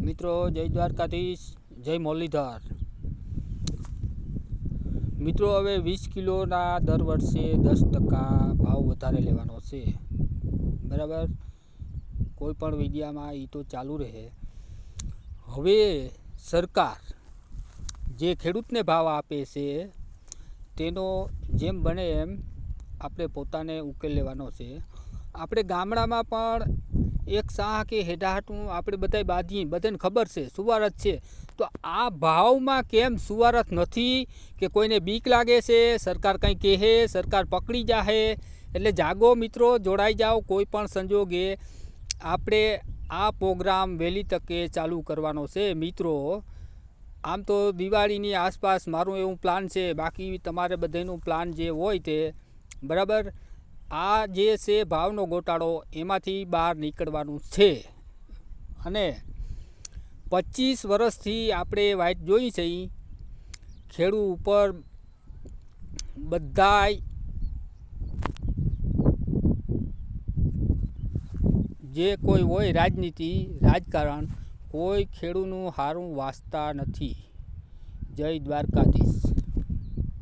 મિત્રો જય દ્વારકાધીશ, જય મુરલીધર। મિત્રો હવે 20 કિલોના દર વર્ષે 10% ભાવ વધારે લેવાનો છે, બરાબર। કોઈ પણ વિડિયામાં એ તો ચાલુ રહે। હવે સરકાર જે ખેડૂતને ભાવ આપે છે તેનો જેમ બને એમ આપણે પોતાને ઉકેલ લેવાનો છે। આપણે ગામડામાં પણ એક શાહ કે હેડાહટું આપણે બધાય બાંધીએ, બધાને ખબર છે સુવારત છે, તો આ ભાવમાં કેમ સુવારત નથી કે કોઈને બીક લાગે છે સરકાર કંઈ કહે, સરકાર પકડી જાહે? એટલે જાગો મિત્રો, જોડાઈ જાઓ। કોઈ પણ સંજોગે આપણે આ પ્રોગ્રામ વહેલી તકે ચાલુ કરવાનો છે મિત્રો। આમ તો દિવાળીની આસપાસ મારું એવું પ્લાન છે, બાકી તમારે બધાનું પ્લાન જે હોય તે બરાબર। આ જે છે ભાવનો ગોટાળો, એમાંથી બહાર નીકળવાનું છે। અને 25 વર્ષથી આપણે વાઇટ જોઈ છે, ખેડૂત ઉપર બધાય જે કોઈ હોય રાજનીતિ રાજકારણ, કોઈ ખેડૂતનું સારું વાંચતા નથી। જય દ્વારકાધીશ।